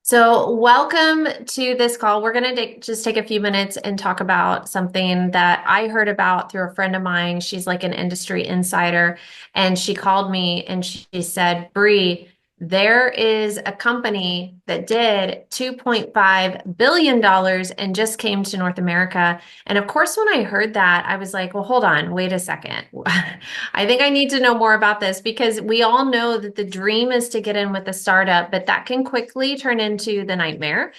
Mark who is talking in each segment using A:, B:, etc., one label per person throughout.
A: So, welcome to this call. We're going to just take a few minutes and talk about something that I heard about through a friend of mine. She's like an industry insider, and she called me and she said, Bree, there is a company that did $2.5 billion and just came to North America. And of course, when I heard that, I was like, well, hold on, wait a second. I think I need to know more about this because we all know that the dream is to get in with a startup, but that can quickly turn into the nightmare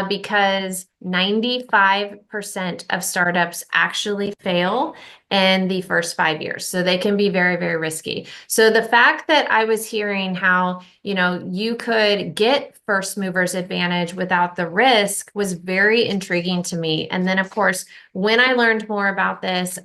A: because 95% of startups actually fail in the first 5 years. So they can be very, very risky. So the fact that I was hearing how, you could get first movers advantage without the risk was very intriguing to me. And then, of course, when I learned more about this,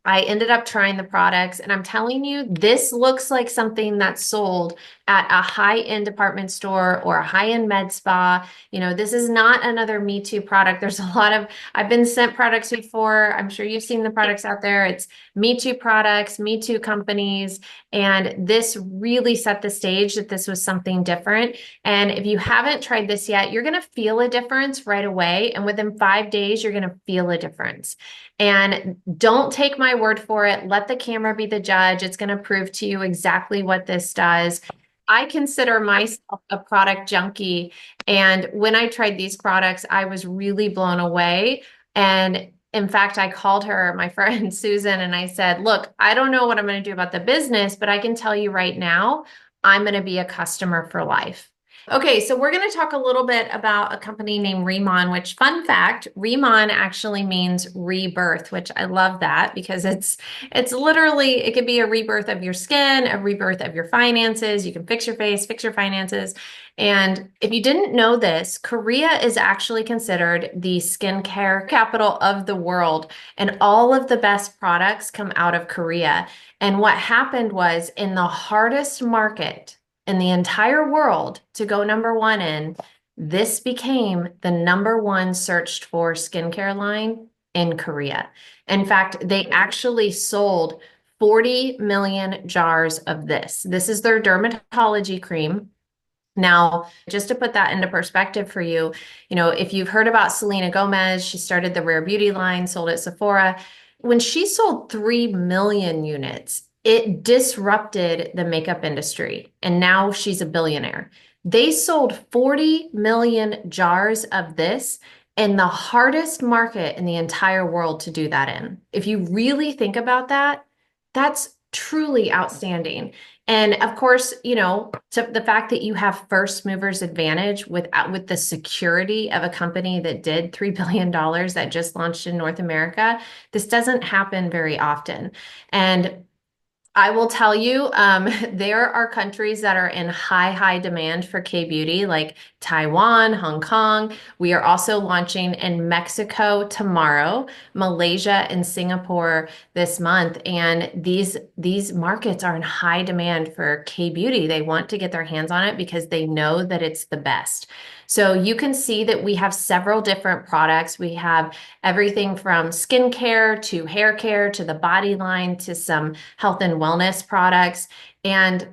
A: I ended up trying the products, and I'm telling you, this looks like something that's sold at a high-end department store or a high-end med spa. This is not another Me Too product. There's a lot of, I've been sent products before. I'm sure you've seen the products out there. It's Me Too products, Me Too companies, and this really set the stage that this was something different. And if you haven't tried this yet, you're going to feel a difference right away. And within 5 days, you're going to feel a difference. And don't take my word for it. Let the camera be the judge. It's going to prove to you exactly what this does. I consider myself a product junkie. And when I tried these products, I was really blown away. And in fact, I called her, my friend Susan, and I said, look, I don't know what I'm going to do about the business, but I can tell you right now, I'm going to be a customer for life. Okay, so we're going to talk a little bit about a company named RIMAN, which, fun fact, RIMAN actually means rebirth, which I love that because it's literally, it could be a rebirth of your skin, a rebirth of your finances. You can fix your face, fix your finances. And if you didn't know this, Korea is actually considered the skincare capital of the world, and all of the best products come out of Korea. And what happened was, in the hardest market in the entire world to go number one in, this became the number one searched for skincare line in Korea. In fact, they actually sold 40 million jars of this. This is their dermatology cream. Now, just to put that into perspective for you, if you've heard about Selena Gomez, she started the Rare Beauty line, sold at Sephora. When she sold 3 million units, it disrupted the makeup industry, and now she's a billionaire. They sold 40 million jars of this in the hardest market in the entire world to do that in. If you really think about that, that's truly outstanding. And of course, to the fact that you have first movers advantage with the security of a company that did $3 billion that just launched in North America, this doesn't happen very often. And I will tell you, there are countries that are in high demand for K-beauty, like Taiwan, Hong Kong. We are also launching in Mexico tomorrow, Malaysia, and Singapore this month. And these markets are in high demand for K-beauty. They want to get their hands on it because they know that it's the best. So you can see that we have several different products. We have everything from skincare to hair care to the body line to some health and wellness products. And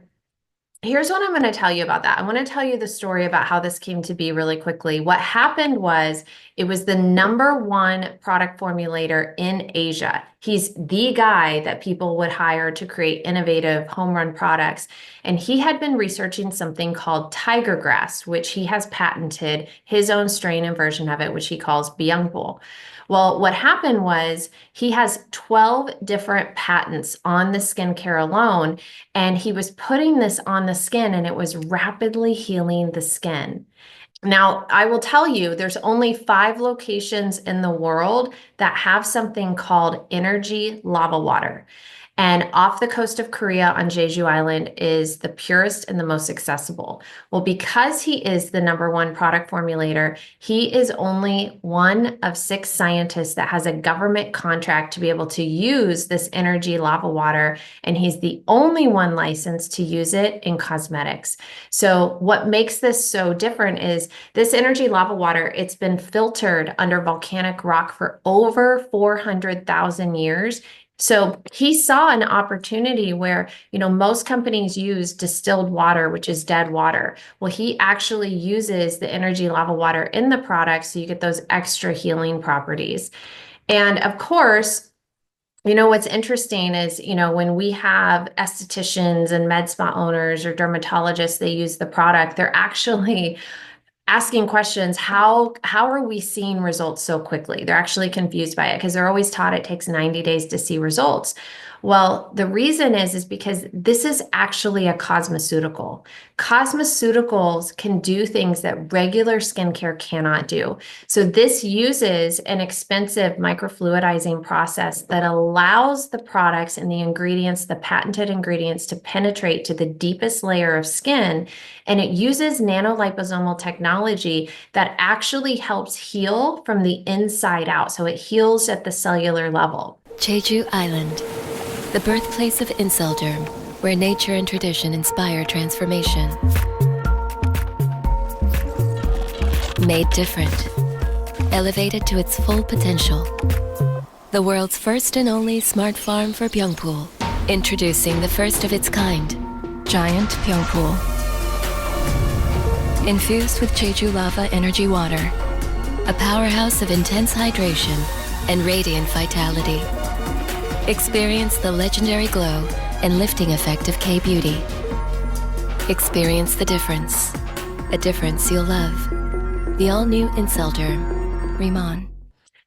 A: here's what I'm going to tell you about that. I want to tell you the story about how this came to be really quickly. What happened was it was the number one product formulator in Asia. He's the guy that people would hire to create innovative home run products. And he had been researching something called tiger grass, which he has patented his own strain and version of it, which he calls Byungpul. Well, what happened was he has 12 different patents on the skincare alone, and he was putting this on the skin and it was rapidly healing the skin. Now, I will tell you, there's only 5 locations in the world that have something called energy lava water. And off the coast of Korea on Jeju Island is the purest and the most accessible. Well, because he is the number one product formulator, he is only one of 6 scientists that has a government contract to be able to use this energy lava water. And he's the only one licensed to use it in cosmetics. So what makes this so different is this energy lava water, it's been filtered under volcanic rock for over 400,000 years. So he saw an opportunity where, most companies use distilled water, which is dead water. Well, he actually uses the energy lava water in the product so you get those extra healing properties. And of course, what's interesting is, when we have estheticians and med spa owners or dermatologists, they use the product, they're actually asking questions. How are we seeing results so quickly? They're actually confused by it because they're always taught it takes 90 days to see results. Well, the reason is because this is actually a cosmeceutical. Cosmeceuticals can do things that regular skincare cannot do. So this uses an expensive microfluidizing process that allows the products and the ingredients, the patented ingredients, to penetrate to the deepest layer of skin. And it uses nanoliposomal technology that actually helps heal from the inside out. So it heals at the cellular level.
B: Jeju Island, the birthplace of Inselderm, where nature and tradition inspire transformation. Made different, elevated to its full potential. The world's first and only smart farm for Pyeongpool. Introducing the first of its kind, Giant Pyeongpool. Infused with Jeju Lava Energy Water, a powerhouse of intense hydration and radiant vitality. Experience the legendary glow and lifting effect of K-Beauty. Experience the difference, a difference you'll love. The all-new Inselderm, RIMAN.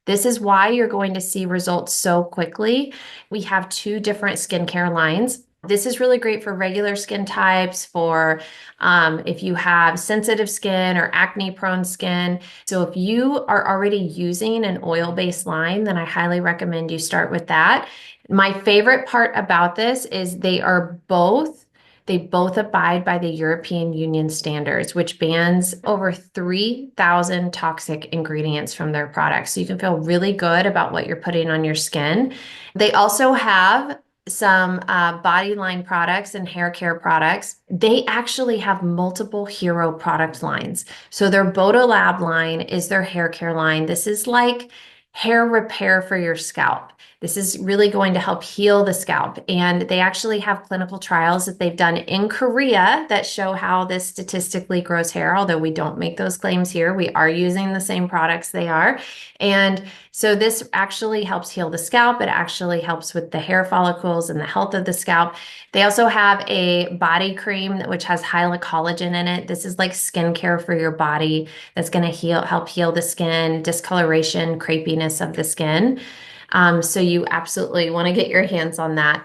A: This is why you're going to see results so quickly. We have two different skincare lines. This is really great for regular skin types, for if you have sensitive skin or acne-prone skin. So if you are already using an oil-based line, then I highly recommend you start with that. My favorite part about this is they both abide by the European Union standards, which bans over 3,000 toxic ingredients from their products. So you can feel really good about what you're putting on your skin. They also have some body line products and hair care products. They actually have multiple hero product lines. So their Lab line is their hair care line. This is like hair repair for your scalp. This is really going to help heal the scalp. And they actually have clinical trials that they've done in Korea that show how this statistically grows hair, although we don't make those claims here. We are using the same products they are. And so this actually helps heal the scalp. It actually helps with the hair follicles and the health of the scalp. They also have a body cream which has hyalocollagen in it. This is like skincare for your body that's going to help heal the skin, discoloration, crepiness of the skin. So you absolutely want to get your hands on that.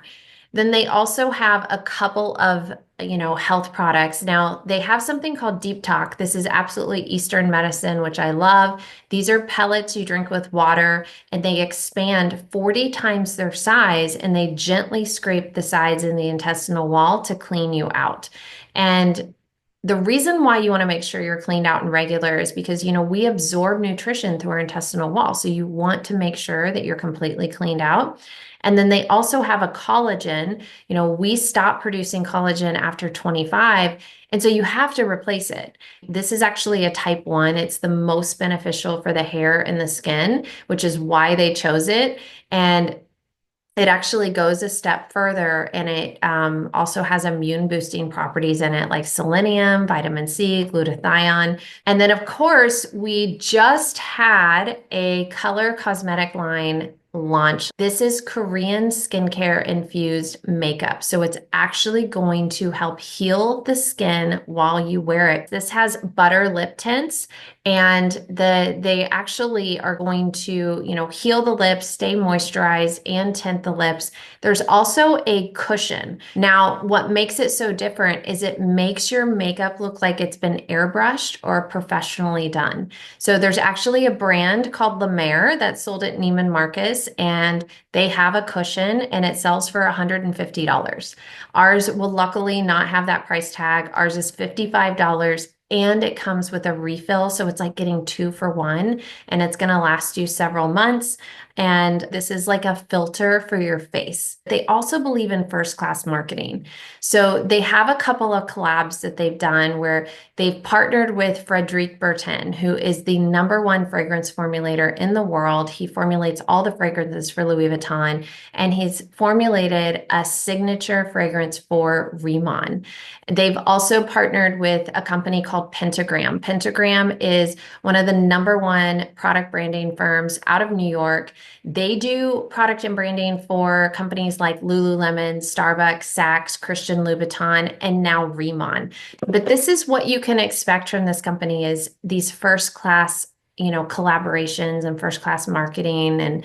A: Then they also have a couple of, health products. Now they have something called Deep Talk. This is absolutely Eastern medicine, which I love. These are pellets you drink with water, and they expand 40 times their size, and they gently scrape the sides and the intestinal wall to clean you out. And the reason why you want to make sure you're cleaned out and regular is because, we absorb nutrition through our intestinal wall. So you want to make sure that you're completely cleaned out. And then they also have a collagen. We stop producing collagen after 25. And so you have to replace it. This is actually a type 1. It's the most beneficial for the hair and the skin, which is why they chose it. And it actually goes a step further, and it also has immune boosting properties in it, like selenium, vitamin C, glutathione. And then, of course, we just had a color cosmetic line launch. This is Korean skincare infused makeup. So it's actually going to help heal the skin while you wear it. This has butter lip tints, and they actually are going to, heal the lips, stay moisturized, and tint the lips. There's also a cushion. Now, what makes it so different is it makes your makeup look like it's been airbrushed or professionally done. So there's actually a brand called La Mer that's sold at Neiman Marcus, and they have a cushion, and it sells for $150. Ours will luckily not have that price tag. Ours is $55. and it comes with a refill. So it's like getting two for one, and it's going to last you several months. And this is like a filter for your face. They also believe in first class marketing. So they have a couple of collabs that they've done where they've partnered with Frederic Bertin, who is the number one fragrance formulator in the world. He formulates all the fragrances for Louis Vuitton, and he's formulated a signature fragrance for RIMAN. They've also partnered with a company called Pentagram. Pentagram is one of the number one product branding firms out of New York. They do product and branding for companies like Lululemon, Starbucks, Saks, Christian Louboutin, and now RIMAN. But this is what you can expect from this company is these first class collaborations and first class marketing. And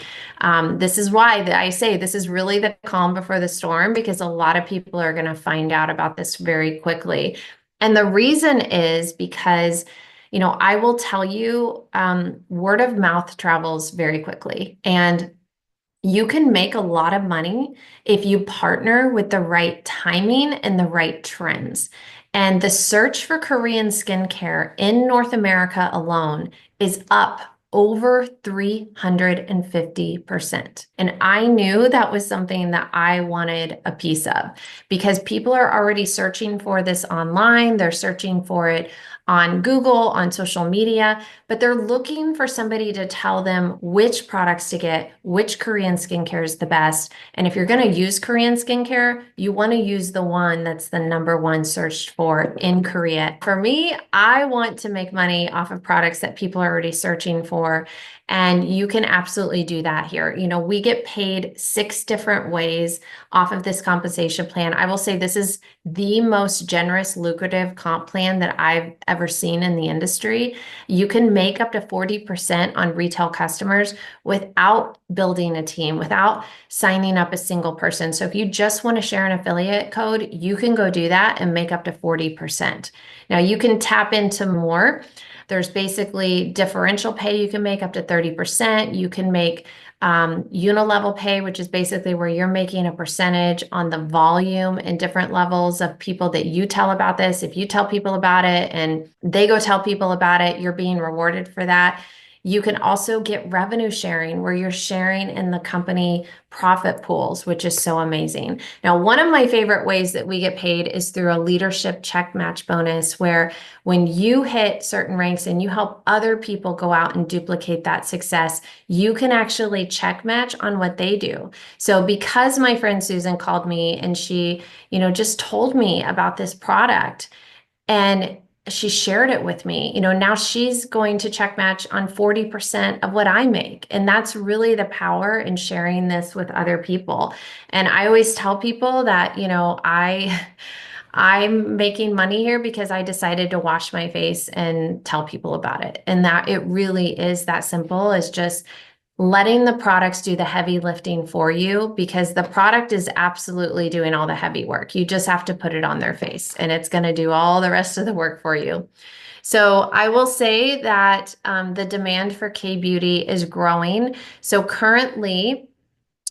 A: this is why I say this is really the calm before the storm, because a lot of people are going to find out about this very quickly. And the reason is because, I will tell you, word of mouth travels very quickly. And you can make a lot of money if you partner with the right timing and the right trends. And the search for Korean skincare in North America alone is up over 350%. And I knew that was something that I wanted a piece of because people are already searching for this online. They're searching for it on Google, on social media, but they're looking for somebody to tell them which products to get, which Korean skincare is the best. And if you're going to use Korean skincare, you want to use the one that's the number one searched for in Korea. For me, I want to make money off of products that people are already searching for. And you can absolutely do that here. We get paid 6 different ways off of this compensation plan. I will say this is the most generous, lucrative comp plan that I've ever seen in the industry. You can make up to 40% on retail customers without building a team, without signing up a single person. So if you just want to share an affiliate code, you can go do that and make up to 40%. Now you can tap into more. There's basically differential pay you can make up to 30%. You can make unilevel pay, which is basically where you're making a percentage on the volume and different levels of people that you tell about this. If you tell people about it and they go tell people about it, you're being rewarded for that. You can also get revenue sharing where you're sharing in the company profit pools, which is so amazing. Now, one of my favorite ways that we get paid is through a leadership check match bonus, where when you hit certain ranks and you help other people go out and duplicate that success, you can actually check match on what they do. So because my friend Susan called me and she, just told me about this product, and she shared it with me. Now she's going to check match on 40% of what I make. And that's really the power in sharing this with other people. And I always tell people that, I'm making money here because I decided to wash my face and tell people about it. And that it really is that simple. It's just letting the products do the heavy lifting for you, because the product is absolutely doing all the heavy work. You just have to put it on their face and it's going to do all the rest of the work for you. So I will say that the demand for K-beauty is growing. So currently,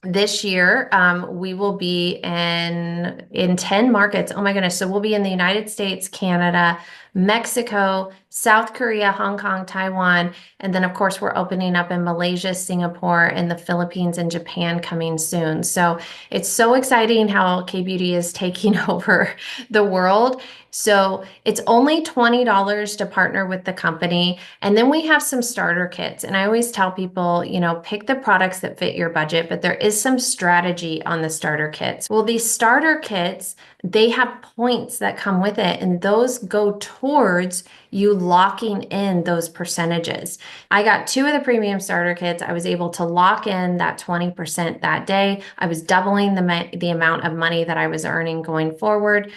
A: this year, we will be in 10 markets. Oh my goodness. So we'll be in the United States, Canada, Mexico, South Korea, Hong Kong, Taiwan, and then of course we're opening up in Malaysia, Singapore, and the Philippines and Japan coming soon. So it's so exciting how K-beauty is taking over the world. So it's only $20 to partner with the company. And then we have some starter kits. And I always tell people, pick the products that fit your budget, but there is some strategy on the starter kits. Well, these starter kits, they have points that come with it, and those go towards you locking in those percentages. I got 2 of the premium starter kits. I was able to lock in that 20% that day. I was doubling the amount of money that I was earning going forward.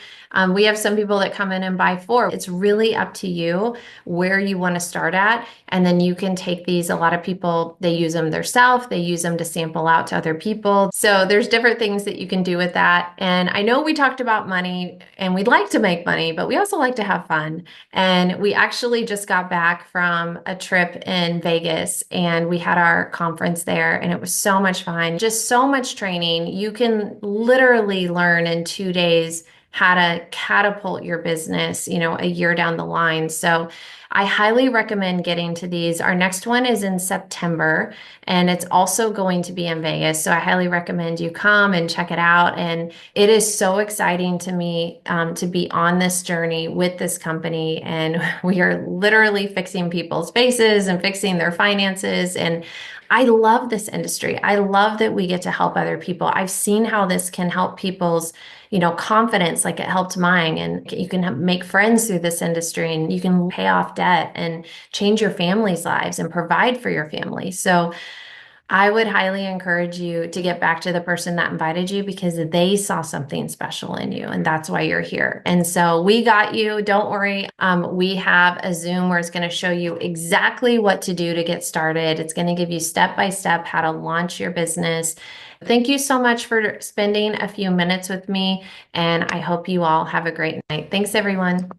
A: We have some people that come in and buy 4. It's really up to you where you want to start at. And then you can take these. A lot of people, they use them themselves. They use them to sample out to other people. So there's different things that you can do with that. And I know we talked about money and we'd like to make money, but we also like to have fun. And we actually just got back from a trip in Vegas and we had our conference there and it was so much fun. Just so much training. You can literally learn in 2 days how to catapult your business, a year down the line. So I highly recommend getting to these. Our next one is in September, and it's also going to be in Vegas. So I highly recommend you come and check it out. And it is so exciting to me to be on this journey with this company. And we are literally fixing people's faces and fixing their finances. And I love this industry. I love that we get to help other people. I've seen how this can help people's confidence like it helped mine. And you can make friends through this industry and you can pay off debt and change your family's lives and provide for your family. So I would highly encourage you to get back to the person that invited you because they saw something special in you and that's why you're here. And so we got you. Don't worry. We have a Zoom where it's going to show you exactly what to do to get started. It's going to give you step by step how to launch your business. Thank you so much for spending a few minutes with me, and I hope you all have a great night. Thanks, everyone.